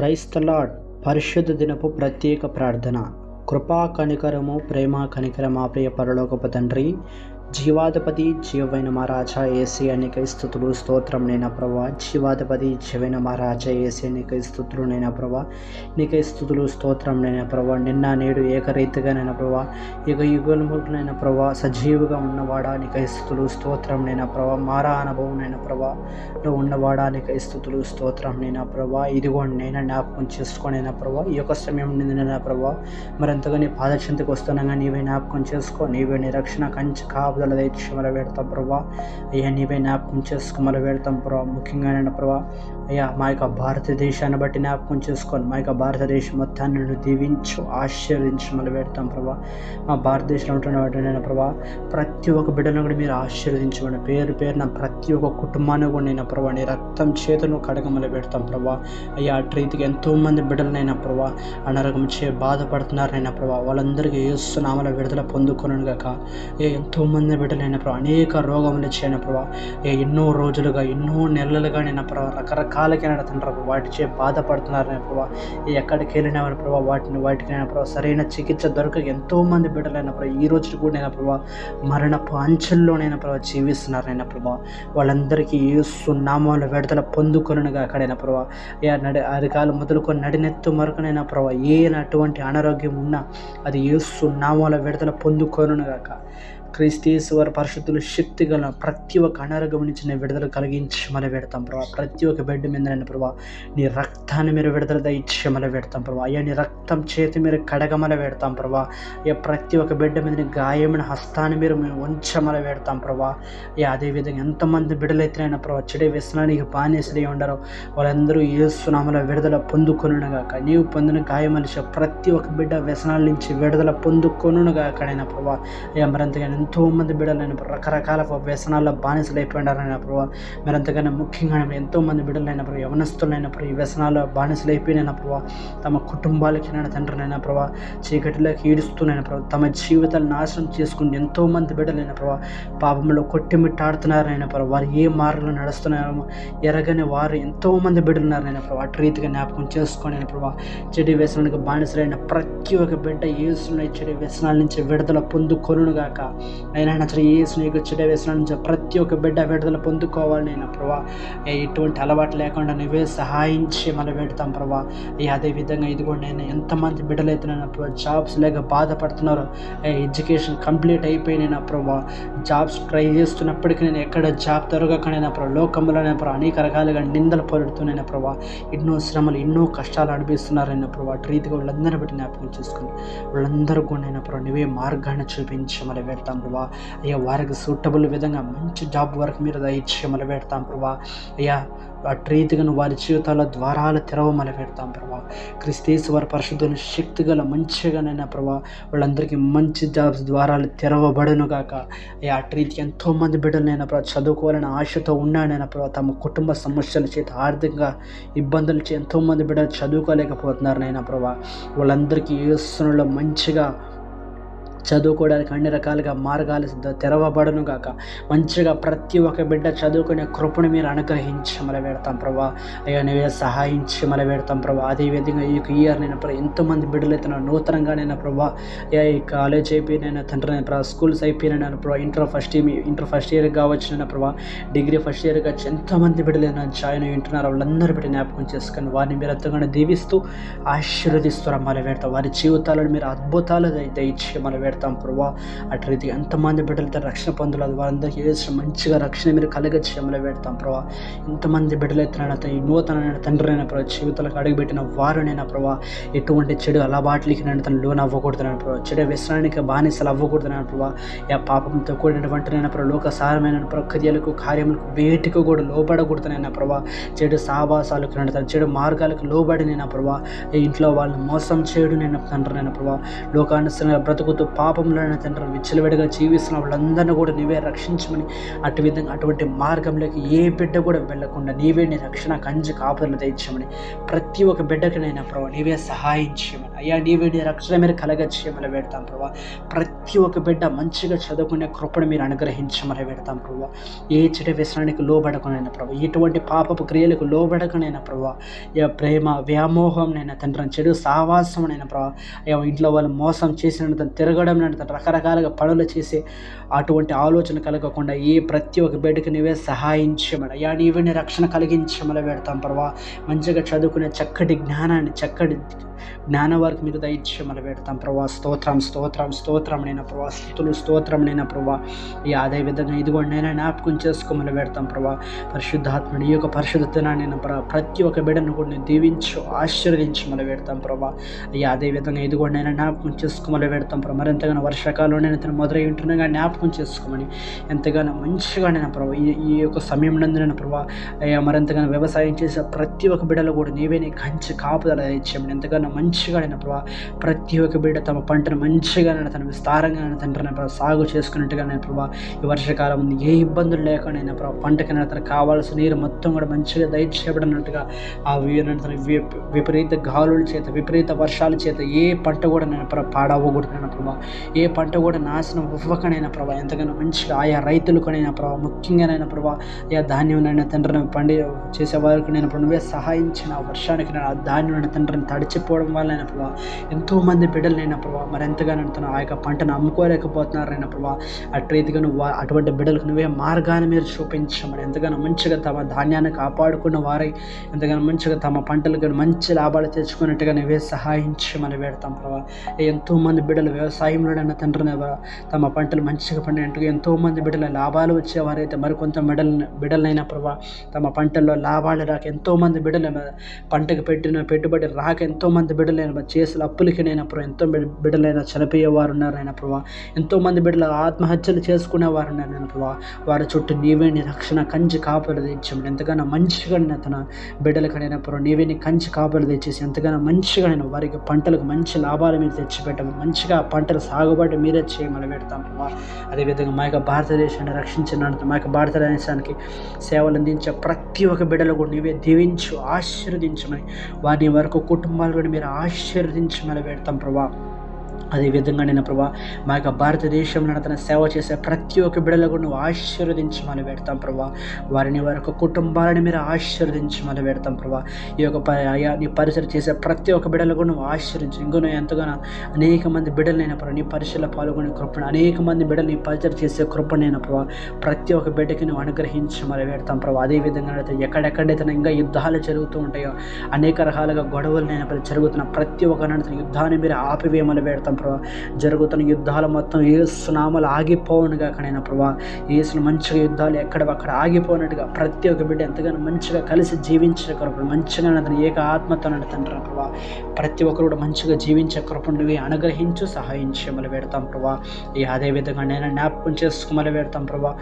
Praise the lord. పరిశుద్ధ దినపు ప్రత్యేక ప్రార్థన. కృపా కనికరము ప్రేమ కనికరం మా ప్రియ పరలోకపు తండ్రి, జీవాధిపతి జీవైన మా రాజా యేసయ్య నీకే స్తుతులు స్తోత్రం నైనా ప్రభా. జీవాధిపతి జీవైన మా రాజా యేసయ్య నీకే స్తుతులు నైనా ప్రభా. నీకే స్తుతులు స్తోత్రం నైనా ప్రభా. నిన్న నేడు ఏకరీతిగా నైనా ప్రభా, యుగములైన ప్రభా, సజీవుగా ఉన్నవాడా నీకే స్తుతులు స్తోత్రం నైనా ప్రభా. మారా అనుభవం నైనా ప్రభా నువ్వు ఉన్నవాడా నీకే స్తుతులు స్తోత్రం నైనా ప్రభా. ఇదిగోండి నైనా జ్ఞాపకం చేసుకోనైనా ప్రభా. ఈ యొక్క సమయం నిందినైనా ప్రభా, మరింతగా నీ పాదచెంతకు వస్తున్నాగా నీవే జ్ఞాపకం చేసుకో. నీవే నీ రక్షణ కంచి కాపుదల దయచేసి మొదలు పెడతాం ప్రభా. అయ్యా నీవే జ్ఞాపకం చేసుకో మొదలు పెడతాం ప్రభా. ముఖ్యంగా ప్రభా అయ్యా మా యొక్క భారతదేశాన్ని బట్టి జ్ఞాపకం చేసుకొని మా యొక్క భారతదేశం మొత్తాన్ని నువ్వు దీవించు, ఆశీర్వదించి మొదలు పెడతాం ప్రభా. మా భారతదేశంలో ఉంటున్న వాటినైనా ప్రభా, ప్రతి ఒక్క బిడ్డను కూడా మీరు ఆశీర్వదించమని పేరు పేరున ప్రతి ఒక్క కుటుంబాన్ని కూడా నేను ప్రభా నీ రక్తం చేతును కడగమని పెడతాం ప్రభా. అయ్యా అటు రీతికి ఎంతోమంది బిడ్డలనైనా ప్రభా అనారోగ్యం చే బాధపడుతున్నారనైనా ప్రభా, వాళ్ళందరికీ యేసు నామములో విడుదల పొందుకొనును గాక. ఎంతోమంది బిడ్డలైన ప్రభా అనేక రోగములు చేయన ప్రభా, ఎన్నో రోజులుగా ఎన్నో నెలలుగా నేను ప్రభా రకరకాలకైనా తండ్రి వాటిచే బాధపడుతున్నారని ప్రభా. ఎక్కడికి వెళ్ళినామని ప్రభా వాటికి నేను ప్రభా సరైన చికిత్స దొరకక ఎంతోమంది బిడ్డలైన ప్రభా ఈ రోజు కూడా నేను ప్రభా మరణపు అంచెల్లోనైనా ప్రభా జీవిస్తున్నారనైనా ప్రభా. వాళ్ళందరికీ యేసు నామములో విడుదల పొందుకొనుగా అక్కడైనా ప్రభా. అరికాలు మొదలుకొని నడినెత్తు మరొకనైనా ప్రభా అటువంటి అనారోగ్యం ఉన్నా అది యేసు నామములో విడుదల పొందుకొనుగాక. క్రీస్తు పరిశుద్ధులు శక్తి గల ప్రతి ఒక్క అనారోగ్యం నుంచి నేను విడుదల కలిగించి మళ్ళీ పెడతాం ప్రభా. ప్రతి ఒక్క బెడ్ మీద నేను ప్రభా నీ రక్తాన్ని మీరు విడుదల దయచి మళ్ళీ పెడతాం ప్రభా. అయ్యా నీ రక్తం చేతి మీరు కడగమల పెడతాం ప్రభా. అయ్యా ప్రతి ఒక్క బెడ్ మీద నీ గాయమైన హస్తాన్ని మీరు ఉంచమల పెడతాం ప్రభా. అయ్యా అదేవిధంగా ఎంతమంది బిడ్డలైతేనైనా ప్రభా చెడు వ్యసనానికి బానిసలై ఉండరో వాళ్ళందరూ యేసు నామములో విడుదల పొందుకొనుగాక. నీవు పొందిన గాయమలిసే ప్రతి ఒక్క బిడ్డ వ్యసనాల నుంచి విడుదల పొందుకొనుగాకనైనా ప్రభా. అయ్యా మరంతగా ఎంతోమంది బిడ్డలైన రకరకాల వ్యసనాల్లో బానిసలు అయిపోయినారనైనా ప్రభావ. మరి అంతకన్నా ముఖ్యంగా ఎంతోమంది బిడ్డలైన ప్రభావ యవనస్తులైన ప్రభావ ఈ వ్యసనాల్లో బానిసలు అయిపోయినైనా ప్రభావ తమ కుటుంబాలకి నైనా తండ్రినైనా ప్రభావ చీకటిలోకి ఈడుస్తున్నాయిన ప్రభావ తమ జీవితాలు నాశనం చేసుకుని ఎంతోమంది బిడ్డలైన ప్రభావ పాపంలో కొట్టిమిట్టాడుతున్నారనైనా ప్రభావ. వారు ఏ మార్గంలో నడుస్తున్నారో ఎరగని వారు ఎంతోమంది బిడ్డలున్నారనైనా ప్రభావ. అటు రీతిగా జ్ఞాపకం చేసుకోనైనా ప్రభావ చెడు వ్యసనానికి బానిసలైన ప్రతి ఒక్క బిడ్డ యేసుని చెడు వ్యసనాల నుంచి విడుదల పొందుకొనుగాక. అయినా అసలు యేసు నీకు చెడు వ్యసనాల నుంచి ప్రతి ఒక్క బిడ్డ విడుదల పొందుకోవాలి నేను ప్రభా. ఎటువంటి అలవాటు లేకుండా నువ్వే సహాయించి మనం పెడతాం ప్రభా. అదేవిధంగా ఇదిగోండి నేను ఎంతమంది బిడ్డలైతున్నాను ప్రభా జాబ్స్ లేక బాధపడుతున్నారు. ఎడ్యుకేషన్ కంప్లీట్ అయిపోయినా ప్రభా జాబ్స్ ట్రై చేస్తున్నప్పటికీ నేను ఎక్కడ జాబ్ దొరకకనైనా ప్రభా లోకంలోనే ప్రభా అనేక రకాలుగా నిందలు పొరుడుతున్నాయినా ప్రభా. ఎన్నో శ్రమలు ఎన్నో కష్టాలు అనిపిస్తున్నారైనా ప్రభా. అటు రీతిగా వాళ్ళందరూ బట్టి జ్ఞాపకం చేసుకుని వాళ్ళందరూ కూడా అయినా ప్రభా నువ్వే మార్గాన్ని చూపించి మనం పెడతాం ప్రభా. అయ్యా వారికి సూటబుల్ విధంగా మంచి జాబ్ వరకు మీరు దయచేసి మొదలు పెడతాం ప్రభా. అయ్యా అటు రీతిగా వారి జీవితాల ద్వారాలు తెరవమని పెడతాం ప్రభా. క్రీస్తు పరిశుద్ధులు శక్తి గల మంచిగానైనా ప్రభా వాళ్ళందరికీ మంచి జాబ్స్ ద్వారాలు తెరవబడును గాక. అటు రీతికి ఎంతోమంది బిడ్డలైనా ప్రభా చదువుకోవాలని ఆశతో ఉన్నానైనా ప్రభా తమ కుటుంబ సమస్యల చేత ఆర్థికంగా ఇబ్బందులు చే ఎంతోమంది బిడ్డలు చదువుకోలేకపోతున్నారనైనా ప్రభా. వాళ్ళందరికీ యేసులో మంచిగా చదువుకోవడానికి అన్ని రకాలుగా మార్గాలు తెరవబడును గాక. మంచిగా ప్రతి ఒక్క బిడ్డ చదువుకునే కృపను మీరు అనుగ్రహించి మళ్ళీ పెడతాం ప్రభా. అయ్యా నువ్వే సహాయించి మళ్ళీ పెడతాం ప్రభా. అదేవిధంగా ఈ ఇయర్ నేను ప్రభా ఎంతోమంది బిడ్డలు అయితే నూతనంగా నేను ప్రభా ఈ కాలేజ్ అయిపోయినైనా తండ్రి నేను ప్రభా స్కూల్స్ అయిపోయినా ప్రభా ఇంటర్ ఫస్ట్ ఇయర్ కావచ్చు నేను ప్రభా డిగ్రీ ఫస్ట్ ఇయర్ కావచ్చు ఎంతోమంది బిడ్డలు జాయిన్ అయి ఉంటున్నారు. వాళ్ళందరూ బిడ్డ జ్ఞాపకం చేసుకొని వారిని మీరు ఎంతగానో దీవిస్తూ ఆశీర్వదిస్తారు మళ్ళీ పెడతాం. వారి జీవితాలను మీరు అద్భుతాలు దయచి మళ్ళీ పెడతాం ప్రభా. అటు రీతి ఎంతమంది బిడ్డలతో రక్షణ పొందలేదు వారందరికీ యేసు మంచిగా రక్షణ మీరు కలగచేయమని పెడతాం ప్రభా. ఎంతమంది బిడ్డలైతే ఈ నూతనమైన తండ్రినైనా ప్రభా జీవితాలకు అడుగుపెట్టిన వారునైనా ప్రభా ఎటువంటి చెడు అలవాట్లకి నేను తను లోన్ అవ్వకూడదునని ప్రభా చెడు వ్యసనానికి బానిసలు అవ్వకూడదునని ప్రభా. పాపంతో కూడినటువంటినైనా ప్రభా లోకసారమైన ప్రక్రియలకు కార్యములకు వేటికి కూడా లోబడకూడదునైనా ప్రభా. చెడు సావాసాలకు తన చెడు మార్గాలకు లోబడినైనా ప్రభా ఇంట్లో వాళ్ళని మోసం చేయడు నేను తండ్రినైనా ప్రభా లోకానుసరంగా బ్రతుకుతూ పాపంలో తండ్రి విచ్చలవిడిగా జీవిస్తున్న వాళ్ళందరినీ కూడా నీవే రక్షించమని, అటువంటి మార్గంలోకి ఏ బిడ్డ కూడా వెళ్లకుండా నీవే నీ రక్షణ కంచి కాపుదలు తెచ్చమని, ప్రతి ఒక్క బిడ్డకినైనా ప్రభావ నీవే సహాయం చేయమని అయ్యా, నీవే నీ రక్షణ మీరు కలగచేయమని పెడతాం ప్రభావ. ప్రతి ఒక్క బిడ్డ మంచిగా చదువుకునే కృపను మీరు అనుగ్రహించమని పెడతాం ప్రభావ. ఏ చెడు వ్యసనానికి లోబడకునైనా ప్రభావ, ఎటువంటి పాపపు క్రియలకు లోబడకునైనా ప్రభావ, ప్రేమ వ్యామోహంనైనా తండ్రి, చెడు సావాసంనైనా ప్రభావ, ఇంట్లో వాళ్ళు మోసం చేసిన తిరగడం రకరకాలుగా పనులు చేసి అటువంటి ఆలోచన కలగకుండా ప్రతి ఒక్క బిడ్డకి నీవే సహాయం చేయమని అయ్యా, నీవే నీ రక్షణ కలిగించమని పెడతాం ప్రభావ. మంచిగా చదువుకునే చక్కటి జ్ఞానాన్ని, చక్కటి జ్ఞాన వారికి మీరు దయచేయమని పెడతాం ప్రభావ. స్తోత్రం నైనా ప్రభావ, స్తోత్రం నైనా ప్రభావ. అదేవిధంగా ఇదిగోండి నైనా జ్ఞాపకం చేసుకోమని పెడతాం ప్రభావ. పరిశుద్ధాత్మని ఈ యొక్క పరిశుద్ధ దినాన్ని ప్రభావ ప్రతి ఒక్క బిడ్డను కూడా దీవించు ఆశీర్వదించమని పెడతాం ప్రభావ. అదేవిధంగా ఇదిగోండి నైనా జ్ఞాపకం చేసుకోమని పెడతాం ప్రభావ. మరింతగానో వర్షాకాలంలో నేను మొదలై ఉంటున్నాగా జ్ఞాపకం చేసుకోమని, ఎంతగానో మంచిగా నేను ప్రభావ ఈ యొక్క సమయం నందున ప్రభావ మరింతగానో వ్యవసాయం చేసే ప్రతి ఒక్క బిడ్డలో కూడా నీవే నీ కంచి కాపుదల ఇచ్చామని, ఎంతగానో మంచిగా నేను ప్రభావ ప్రతి ఒక్క బిడ్డ తమ పంటను మంచిగా తన విస్తారంగా తండ్రి సాగు చేసుకున్నట్టుగా నేను ప్రభావ ఈ వర్షాకాలం ఉంది ఏ ఇబ్బందులు లేకుండా ప్రభావ పంటకి తనకు కావాల్సిన నీరు మొత్తం కూడా మంచిగా దయచేయబడినట్టుగా ఆ విపరీత గాలుల చేత, విపరీత వర్షాల చేత ఏ పంట కూడా నేను పాడవకూడదు ప్రభావ, ఏ పంట కూడా నాశనం ఇవ్వకనైనా ప్రభావ, ఎంతగానో మంచిగా ఆయా రైతులకునైనా ప్రభావ, ముఖ్యంగానైనా ప్రభావ ధాన్యం తండ్రిని పండి చేసేవారికి నేను నువ్వే సహాయించిన వర్షానికి నేను ఆ ధాన్యం తండ్రిని తడిచిపోవడం వల్ల ప్రభావ ఎంతోమంది బిడ్డలైనా ప్రభావ మరి ఎంతగానో ఆ యొక్క పంటను అమ్ముకోలేకపోతున్నారైనా ప్రభావ, రీతిగా నువ్వు అటువంటి బిడ్డలకు నువ్వే మార్గాన్ని మీరు చూపించమని, ఎంతగానో మంచిగా తమ ధాన్యాన్ని కాపాడుకున్న వారై ఎంతగానో మంచిగా తమ పంటలకు మంచి లాభాలు తెచ్చుకున్నట్టుగా నువ్వే సహాయించమని పెడతాం ప్రభావ. ఎంతోమంది బిడ్డలు వ్యవసాయంలోనైనా తండ్రిని తమ పంటలు మంచిగా పండినట్టుగా ఎంతోమంది బిడ్డల లాభాలు వచ్చేవారైతే మరికొంత బిడ్డలైనా ప్రభావ తమ పంటల్లో లాభాలు రాక ఎంతోమంది బిడ్డలు పంటకు పెట్టిన పెట్టుబడి రాక ఎంతోమంది బిడ్డలైన చేసిన అప్పులకినైనా ప్రభావ ఎంతో బిడ్డలైనా చనిపోయేవారు ఉన్నారైనా ప్రభావ, ఎంతోమంది బిడ్డలు ఆత్మహత్యలు చేసుకునేవారు ఉన్నారైనా ప్రభావ, వారి చుట్టూ నీవే నీ రక్షణ కంచి కాపులు తెచ్చాము, ఎంతగానో మంచిగా తన బిడ్డలకైనా ప్రభావ నీవే నీ కంచి కాపులు తెచ్చేసి ఎంతగానో మంచిగా నేను వారికి పంటలకు మంచి లాభాలు మీరు తెచ్చిపెట్టము, మంచిగా పంటల సాగుబాటు మీరే చేయమని పెడతాం ప్రభావ. అదేవిధంగా మా యొక్క భారతదేశాన్ని రక్షించినందుకు, మా యొక్క భారతదేశానికి సేవలు అందించే ప్రతి ఒక్క బిడ్డలు కూడా నీవే దీవించు ఆశీర్వదించమని, వారి వరకు కుటుంబాలు కూడా మీరు ఆశీర్వదించమని పెడతాం ప్రభా. అదేవిధంగా నేను ప్రభా మా యొక్క భారతదేశంలో తన సేవ చేసే ప్రతి ఒక్క బిడ్డలకు నువ్వు ఆశీర్వదించమని పెడతాం ప్రభా. వారిని వారి యొక్క కుటుంబాలని మీరు ఆశీర్వదించమని పెడతాం ప్రభా. ఈ యొక్క నీ పరిసర చేసే ప్రతి ఒక్క బిడ్డలకు నువ్వు ఆశీర్వించు. ఇంకో ఎంతగానో అనేక మంది బిడ్డలైన ప్రభా నీ పరిచయలో పాల్గొనే కృపను, అనేక మంది బిడ్డలు నీ పరిచయం చేసే కృపనైనా ప్రభా ప్రతి ఒక్క బిడ్డకి నువ్వు అనుగ్రహించమని పెడతాం ప్రభా. అదేవిధంగా ఎక్కడెక్కడైతే ఇంకా యుద్ధాలు జరుగుతూ ఉంటాయో, అనేక రకాలుగా గొడవలైనా జరుగుతున్న ప్రతి ఒక్క యుద్ధాన్ని మీరు ఆపివేయమని పెడతాం ప్రభా. జరుగుతున్న యుద్ధాలు మొత్తం యేసు నామములో ఆగిపోవునుగా కనైనా ప్రభా, యేసును మంచిగా యుద్ధాలు ఎక్కడక్కడ ఆగిపోయినట్టుగా ప్రతి ఒక్క బిడ్డ ఎంతగానో మంచిగా కలిసి జీవించే కృపను, మంచిగా అతను ఏక ఆత్మతో తండ్రి ప్రభా ప్రతి ఒక్కరు కూడా మంచిగా జీవించే కృపను నువ్వు అనుగ్రహించు సహాయించమని పెడతాం ప్రభా. అదేవిధంగా నేను జ్ఞాపకం చేసుకోమని పెడతాం ప్రభా.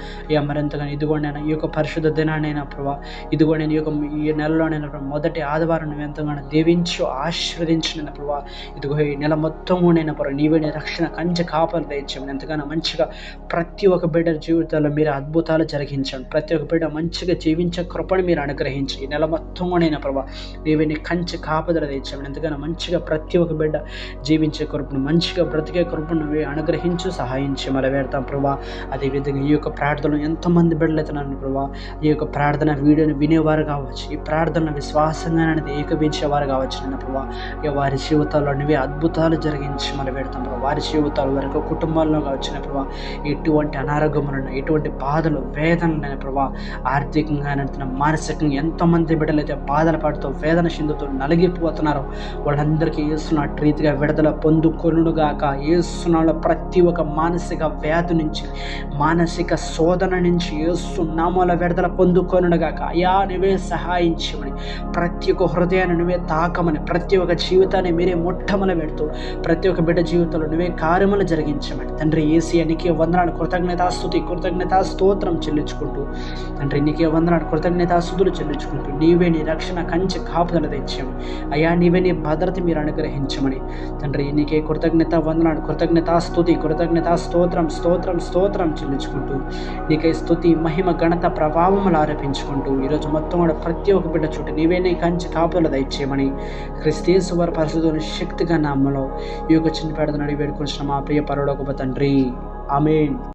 మరింతగా ఇదిగోండి నేను ఈ యొక్క పరిశుద్ధ దినాన్నైనా ప్రభా, ఇదిగో నేను ఈ నెలలోనైనా మొదటి ఆదివారం నువ్వు ఎంతగానో దీవించు ఆశీర్వదించిన ప్రభా. ఇదిగో ఈ నెల మొత్తం నేను ప్రభా నీవే నీ రక్షణ కంచె కాపలు దయచేయమని, ఎంతగానో మంచిగా ప్రతి ఒక్క బిడ్డ జీవితాల్లో మీరు అద్భుతాలు జరిగించండి. ప్రతి ఒక్క బిడ్డ మంచిగా జీవించే కృపను మీరు అనుగ్రహించి ఈ నెల మొత్తం నేను ప్రభా నీవే నీ కంచె కాపుదల తెచ్చామని, ఎంతగానో మంచిగా ప్రతి ఒక్క బిడ్డ జీవించే కృపను, మంచిగా బ్రతికే కృపను నువ్వే అనుగ్రహించు సహాయించి మరి పెడతాం ప్రభా. అదేవిధంగా ఈ యొక్క ప్రార్థనలు ఎంతమంది బిడ్డలు అవుతున్నాను ప్రభా, ఈ యొక్క ప్రార్థన వీడియోని వినేవారు కావచ్చు, ఈ ప్రార్థన విశ్వాసంగా అనేది ఏకీభించేవారు కావచ్చు నన్ను ప్రభా. వారి జీవితాల్లో నువ్వే అద్భుతాలు జరిగించి మరి పెడతాం ప్రభా. వారి జీవితాల వరకు కుటుంబాల్లో వచ్చిన ప్రభా ఎటువంటి అనారోగ్యములను, ఎటువంటి బాధలు వేదనలైన ప్రభా, ఆర్థికంగా మానసికంగా ఎంతోమంది బిడ్డలు అయితే బాధలు పడుతూ వేదన చెందుతూ నలిగిపోతున్నారో వాళ్ళందరికీ యేసును అటు రీతిగా విడుదల పొందుకొనుగాక. యేసునాలో ప్రతి ఒక్క మానసిక వ్యాధి నుంచి, మానసిక శోధన నుంచి యేసు నామములో విడుదల పొందుకొనుగాక. అయ్యా నువ్వే సహాయించమని, ప్రతి ఒక్క హృదయాన్ని నువ్వే తాకమని, ప్రతి ఒక్క జీవితాన్ని మీరే ముట్టమని పెడుతూ ప్రతి ఒక్క బిడ్డ జీవితంలో నువ్వే కార్యములు జరిగించమని తండ్రి యేసయ్య నీకే వందనాలు, కృతజ్ఞతాస్తుతి, స్తోత్రం చెల్లించుకుంటూ తండ్రి నీకే వందనాలు, కృతజ్ఞతాస్తుతులు చెల్లించుకుంటూ నీవే నీ రక్షణ కంచె కాపుదల తెచ్చాము అయ్యా, నీవే నీ భద్రత మీరు అనుగ్రహించమని తండ్రి నీకే వందనాలు, కృతజ్ఞతాస్తుతి, స్తోత్రం చెల్లించుకుంటూ నీకే స్తుతి, మహిమ, ఘనత, ప్రభావములు ఆరోపించుకుంటూ ఈరోజు మొత్తం కూడా ప్రతి ఒక్క బిడ్డ చుట్టూ నీవే నీ కంచె కాపుదల దయచేయమని క్రీస్తు వారి పరిశుద్ధుని శక్తిగా నామములో ఈ యొక్క చిన్న పేదను అడిగి వేడుకొంటున్నాము మా ప్రియ పరలోకపు తండ్రి. ఆమేన్.